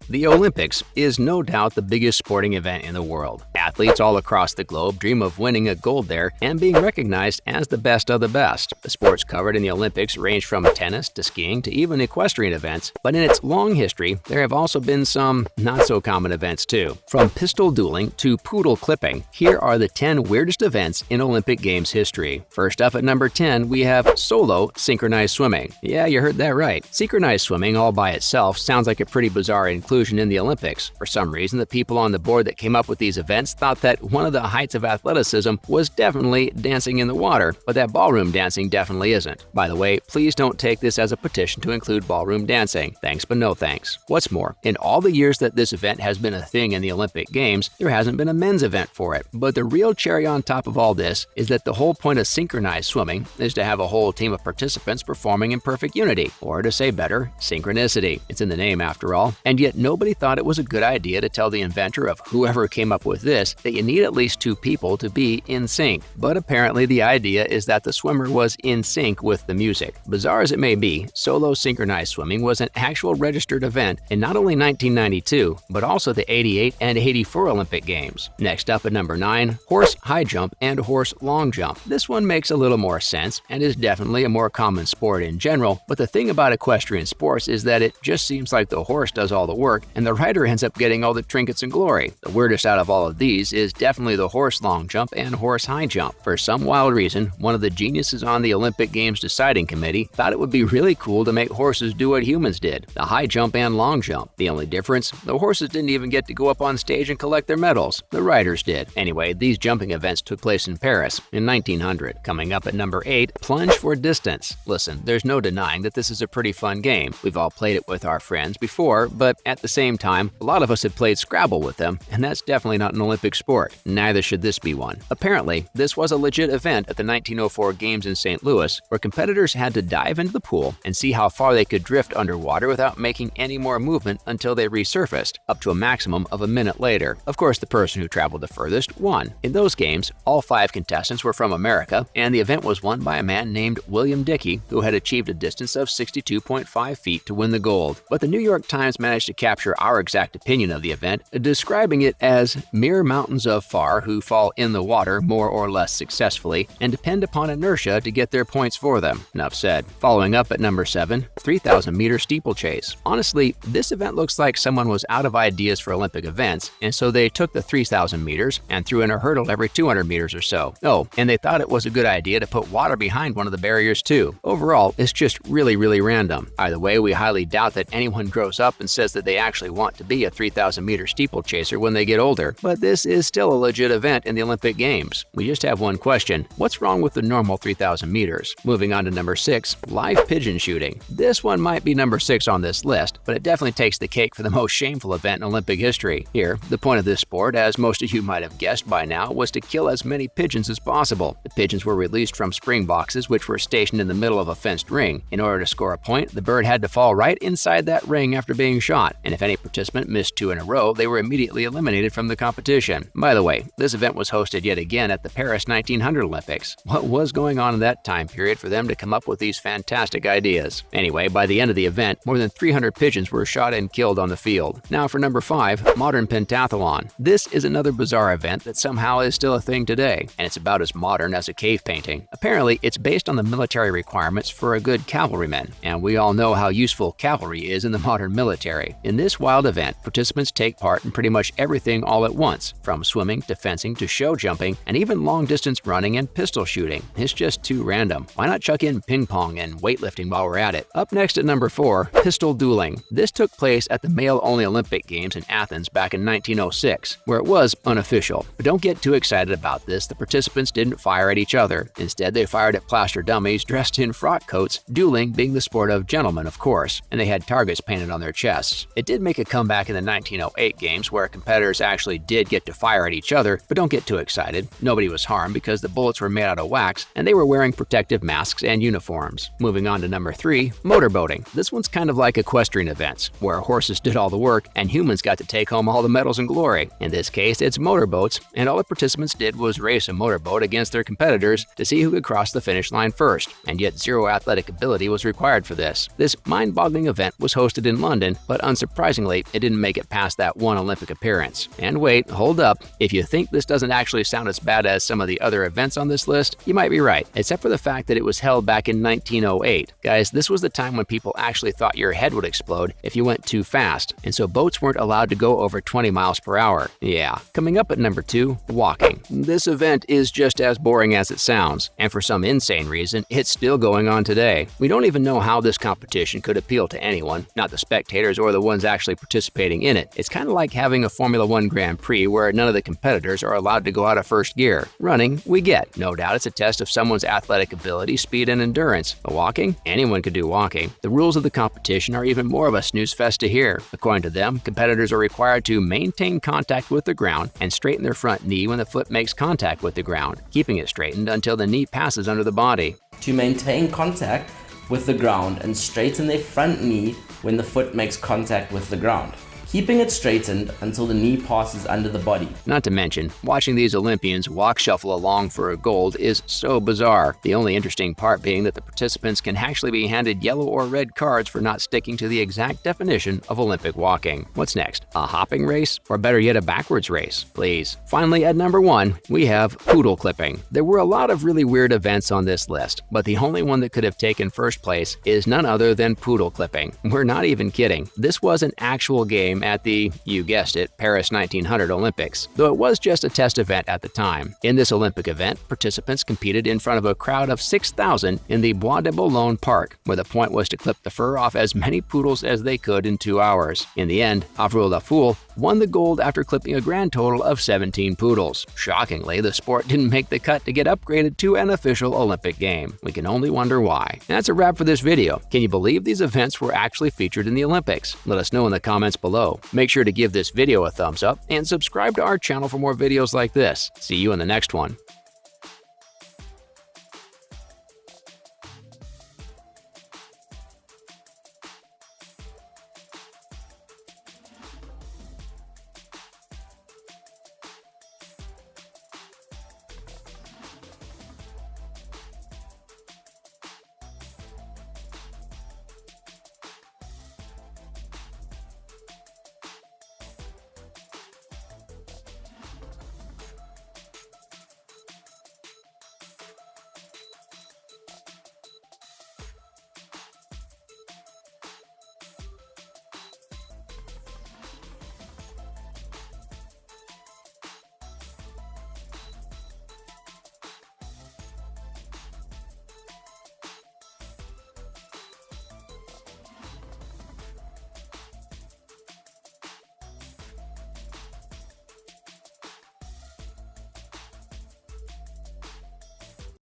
The Olympics is no doubt the biggest sporting event in the world. Athletes all across the globe dream of winning a gold there and being recognized as the best of the best. The sports covered in the Olympics range from tennis to skiing to even equestrian events, but in its long history, there have also been some not-so-common events too. From pistol dueling to poodle clipping, here are the 10 weirdest events in Olympic Games history. First up at number 10, we have solo synchronized swimming. Yeah, you heard that right. Synchronized swimming all by itself sounds like a pretty bizarre inclusion in the Olympics. For some reason, the people on the board that came up with these events thought that one of the heights of athleticism was definitely dancing in the water, but that ballroom dancing definitely isn't. By the way, please don't take this as a petition to include ballroom dancing. Thanks, but no thanks. What's more, in all the years that this event has been a thing in the Olympic Games, there hasn't been a men's event for it. But the real cherry on top of all this is that the whole point of synchronized swimming is to have a whole team of participants performing in perfect unity, or to say better, synchronicity. It's in the name after all. And yet nobody thought it was a good idea to tell the inventor of whoever came up with this that you need at least two people to be in sync. But apparently the idea is that the swimmer was in sync with the music. Bizarre as it may be, solo synchronized swimming was an actual registered event in not only 1992, but also the 88 and 84 Olympic Games. Next up at number 9, horse high jump and horse long jump. This one makes a little more sense and is definitely a more common sport in general, but the thing about equestrian sports is that it just seems like the horse does all the work and the rider ends up getting all the trinkets and glory. The weirdest out of all of these is definitely the horse long jump and horse high jump. For some wild reason, one of the geniuses on the Olympic Games deciding committee thought it would be really cool to make horses do what humans did, the high jump and long jump. The only difference, the horses didn't even get to go up on stage and collect their medals. The riders did. Anyway, these jumping events took place in Paris in 1900. Coming up at number 8, plunge for distance. Listen, there's no denying that this is a pretty fun game. We've all played it with our friends before, but at the same time, a lot of us have played Scrabble with them, and that's definitely not an Olympic sport. Neither should this be one. Apparently, this was a legit event at the 1904 Games in St. Louis, where competitors had to dive into the pool and see how far they could drift underwater without making any more movement until they resurfaced, up to a maximum of a minute later. Of course, the person who traveled the furthest won. In those games, all 5 contestants were from America, and the event was won by a man named William Dickey, who had achieved a distance of 62.5 feet to win the gold. But the New York Times managed to capture our exact opinion of the event, describing it as mere mountains of far who fall in the water more or less successfully and depend upon inertia to get their points for them. Enough said. Following up at number 7, 3,000-meter steeplechase. Honestly, this event looks like someone was out of ideas for Olympic events, and so they took the 3,000 meters and threw in a hurdle every 200 meters or so. Oh, and they thought it was a good idea to put water behind one of the barriers too. Overall, it's just really random. Either way, we highly doubt that anyone grows up and says that they actually want to be a 3,000-meter steeplechaser when they get older. But this is still a legit event in the Olympic Games. We just have one question. What's wrong with the normal 3,000 meters? Moving on to number 6, live pigeon shooting. This one might be number 6 on this list, but it definitely takes the cake for the most shameful event in Olympic history. Here, the point of this sport, as most of you might have guessed by now, was to kill as many pigeons as possible. The pigeons were released from spring boxes which were stationed in the middle of a fenced ring. In order to score a point, the bird had to fall right inside that ring after being shot, and if any participant missed 2 in a row, they were immediately eliminated from the competition. By the way, this event was hosted yet again at the Paris 1900 Olympics. What was going on in that time period for them to come up with these fantastic ideas? Anyway, by the end of the event, more than 300 pigeons were shot and killed on the field. Now for number 5, modern pentathlon. This is another bizarre event that somehow is still a thing today, and it's about as modern as a cave painting. Apparently, it's based on the military requirements for a good cavalryman, and we all know how useful cavalry is in the modern military. In this wild event, participants take part in pretty much everything all at once, from swimming to fencing to show jumping, and even long-distance running and pistol shooting. It's just too random. Why not chuck in ping pong and weightlifting while we're at it? Up next at number 4, pistol dueling. This took place at the male-only Olympic Games in Athens back in 1906, where it was unofficial. But don't get too excited about this. The participants didn't fire at each other. Instead, they fired at plaster dummies dressed in frock coats, dueling being the sport of gentlemen, of course, and they had targets painted on their chests. It did make a comeback in the 1908 Games, where competitors actually did get to fire at each other, but don't get too excited. Nobody was harmed because the bullets were made out of wax, and they were wearing protective masks and uniforms. Moving on to number 3, motorboating. This one's kind of like equestrian events, where horses did all the work and humans got to take home all the medals and glory. In this case, it's motorboats, and all the participants did was race a motorboat against their competitors to see who could cross the finish line first, and yet zero athletic ability was required for this. This mind-boggling event was hosted in London, but unsurprisingly, Surprisingly, it didn't make it past that one Olympic appearance. And wait, hold up. If you think this doesn't actually sound as bad as some of the other events on this list, you might be right, except for the fact that it was held back in 1908. Guys, this was the time when people actually thought your head would explode if you went too fast, and so boats weren't allowed to go over 20 miles per hour. Yeah. Coming up at number 2, walking. This event is just as boring as it sounds, and for some insane reason, it's still going on today. We don't even know how this competition could appeal to anyone, not the spectators or the ones actually participating in it. It's kind of like having a Formula 1 Grand Prix where none of the competitors are allowed to go out of first gear. Running, we get. No doubt it's a test of someone's athletic ability, speed, and endurance. But walking? Anyone could do walking. The rules of the competition are even more of a snooze fest to hear. According to them, competitors are required to maintain contact with the ground and straighten their front knee when the foot makes contact with the ground, keeping it straightened until the knee passes under the body. To maintain contact with the ground and straighten their front knee when the foot makes contact with the ground, keeping it straightened until the knee passes under the body. Not to mention, watching these Olympians walk shuffle along for a gold is so bizarre. The only interesting part being that the participants can actually be handed yellow or red cards for not sticking to the exact definition of Olympic walking. What's next? A hopping race? Or better yet, a backwards race? Please. Finally, at number 1, we have poodle clipping. There were a lot of really weird events on this list, but the only one that could have taken first place is none other than poodle clipping. We're not even kidding. This was an actual game at the, you guessed it, Paris 1900 Olympics, though it was just a test event at the time. In this Olympic event, participants competed in front of a crowd of 6,000 in the Bois de Boulogne Park, where the point was to clip the fur off as many poodles as they could in 2 hours. In the end, Avril Lafoule won the gold after clipping a grand total of 17 poodles. Shockingly, the sport didn't make the cut to get upgraded to an official Olympic game. We can only wonder why. That's a wrap for this video. Can you believe these events were actually featured in the Olympics? Let us know in the comments below. Make sure to give this video a thumbs up and subscribe to our channel for more videos like this. See you in the next one.